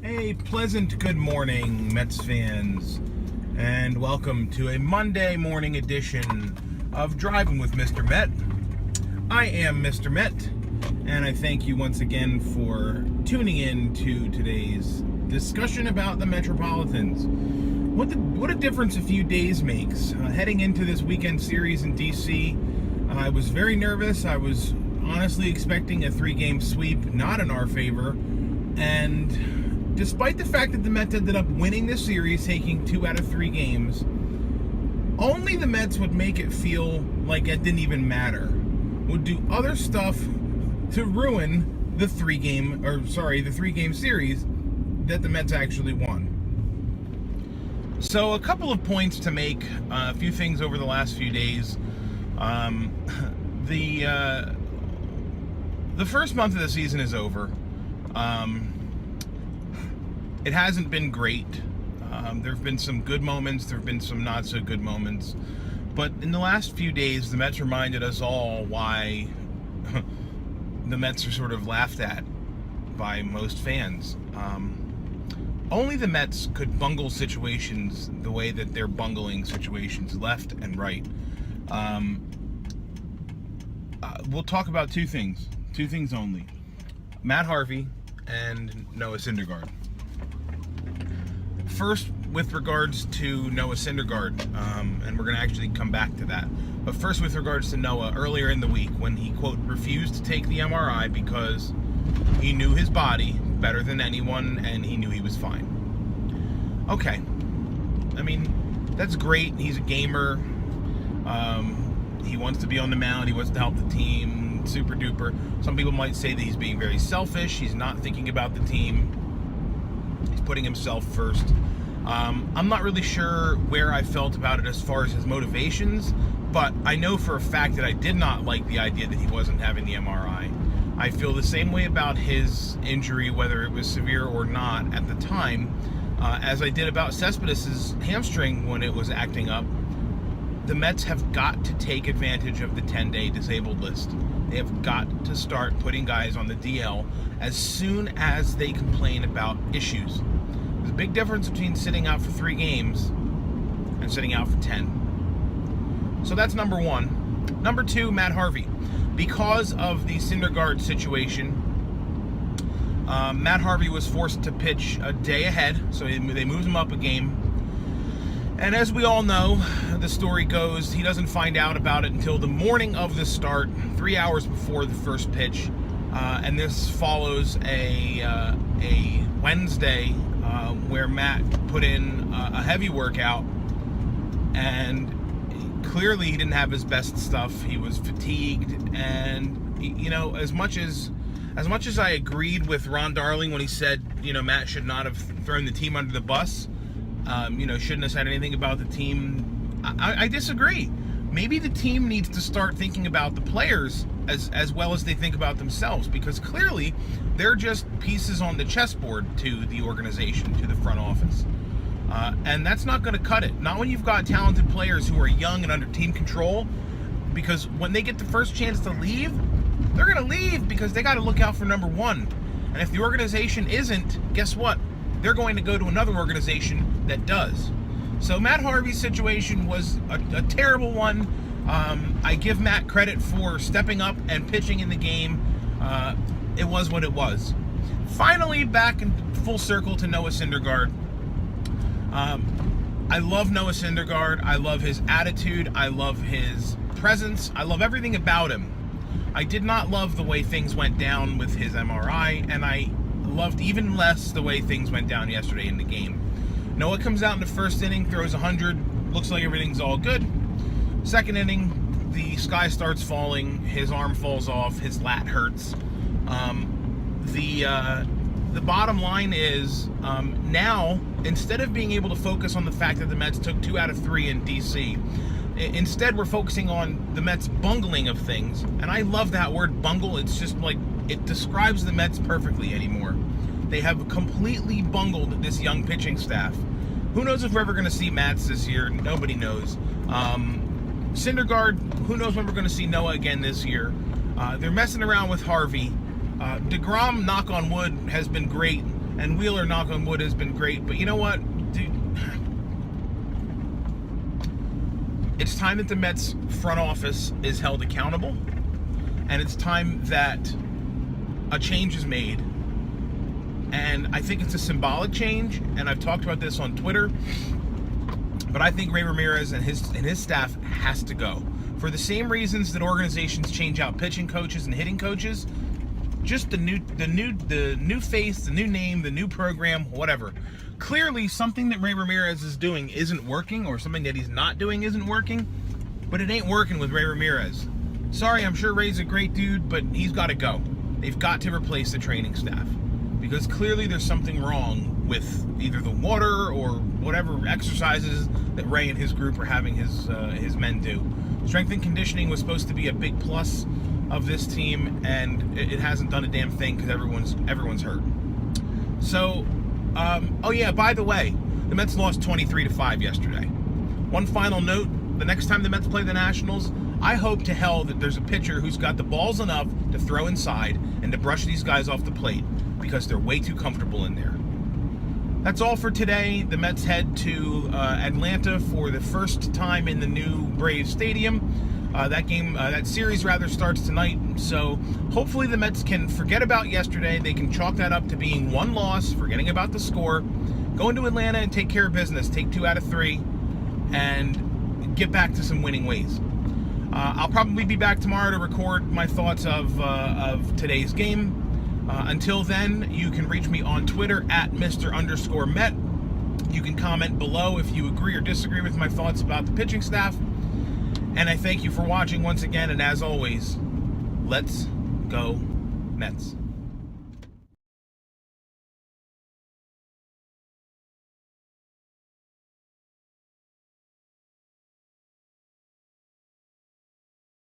A pleasant good morning, Mets fans, and welcome to a Monday morning edition of Driving with Mr. Met. I am Mr. Met, and I thank you once again for tuning in to today's discussion about the Metropolitans. What a difference a few days makes. Heading into this weekend series in D.C., I was very nervous. I was honestly expecting a 3-game sweep, not in our favor, and despite the fact that the Mets ended up winning this series, taking 2 out of 3 games, only the Mets would make it feel like it didn't even matter. Would do other stuff to ruin the 3-game series that the Mets actually won. So a couple of points to make, a few things over the last few days. The first month of the season is over. It hasn't been great. There have been some good moments. There have been some not so good moments. But in the last few days, the Mets reminded us all why the Mets are sort of laughed at by most fans. Only the Mets could bungle situations the way that they're bungling situations left and right. We'll talk about two things only: Matt Harvey and Noah Syndergaard. First, with regards to Noah Syndergaard, and we're going to actually come back to that. But first, with regards to Noah, earlier in the week, when he, quote, refused to take the MRI because he knew his body better than anyone and he knew he was fine. Okay. I mean, that's great. He's a gamer. He wants to be on the mound. He wants to help the team. Super duper. Some people might say that he's being very selfish. He's not thinking about the team. He's putting himself first. I'm not really sure where I felt about it as far as his motivations, but I know for a fact that I did not like the idea that he wasn't having the MRI. I feel the same way about his injury, whether it was severe or not at the time, as I did about Cespedes' hamstring when it was acting up. The Mets have got to take advantage of the 10-day disabled list. They have got to start putting guys on the DL as soon as they complain about issues. There's a big difference between sitting out for 3 games and sitting out for 10. So that's number one. Number two, Matt Harvey. Because of the Syndergaard situation, Matt Harvey was forced to pitch a day ahead, so they moved him up a game. And as we all know, the story goes, he doesn't find out about it until the morning of the start, 3 hours before the first pitch. And this follows a Wednesday where Matt put in a heavy workout, and clearly he didn't have his best stuff. He was fatigued, and you know, as much as I agreed with Ron Darling when he said, you know, Matt should not have thrown the team under the bus, shouldn't have said anything about the team, I disagree. Maybe the team needs to start thinking about the players as well as they think about themselves, because clearly they're just pieces on the chessboard to the organization, to the front office. And that's not going to cut it. Not when you've got talented players who are young and under team control, because when they get the first chance to leave, they're going to leave because they got to look out for number one. And if the organization isn't, guess what? They're going to go to another organization that does. So Matt Harvey's situation was a terrible one. I give Matt credit for stepping up and pitching in the game. It was what it was. Finally, back in full circle to Noah Syndergaard. I love Noah Syndergaard. I love his attitude. I love his presence. I love everything about him. I did not love the way things went down with his MRI, and I loved even less the way things went down yesterday in the game. Noah comes out in the first inning, throws 100, looks like everything's all good. Second inning, the sky starts falling, his arm falls off, his lat hurts. The bottom line is, now, instead of being able to focus on the fact that the Mets took 2 out of 3 in D.C., instead we're focusing on the Mets bungling of things. And I love that word, bungle. It's just like, it describes the Mets perfectly anymore. They have completely bungled this young pitching staff. Who knows if we're ever going to see Mats this year? Nobody knows. Syndergaard, who knows when we're going to see Noah again this year? They're messing around with Harvey. DeGrom, knock on wood, has been great. And Wheeler, knock on wood, has been great. But you know what, dude? It's time that the Mets front office is held accountable. And it's time that a change is made. And I think it's a symbolic change. And I've talked about this on Twitter. But I think Ray Ramirez and his staff has to go. For the same reasons that organizations change out pitching coaches and hitting coaches, just the new face, the new name, the new program, whatever. Clearly, something that Ray Ramirez is doing isn't working, or something that he's not doing isn't working, but it ain't working with Ray Ramirez. Sorry, I'm sure Ray's a great dude, but he's got to go. They've got to replace the training staff, because clearly there's something wrong with either the water or whatever exercises that Ray and his group are having his men do. Strength and conditioning was supposed to be a big plus of this team, and it hasn't done a damn thing because everyone's hurt. So, oh yeah, by the way, the Mets lost 23-5 yesterday. One final note: the next time the Mets play the Nationals, I hope to hell that there's a pitcher who's got the balls enough to throw inside and to brush these guys off the plate, because they're way too comfortable in there. That's all for today. The Mets head to Atlanta for the first time in the new Braves Stadium. That series rather, starts tonight. So hopefully the Mets can forget about yesterday. They can chalk that up to being one loss, forgetting about the score, go into Atlanta and take care of business, take 2 out of 3, and get back to some winning ways. I'll probably be back tomorrow to record my thoughts of today's game. Until then, you can reach me on Twitter at Mr_Met. You can comment below if you agree or disagree with my thoughts about the pitching staff. And I thank you for watching once again. And as always, let's go Mets.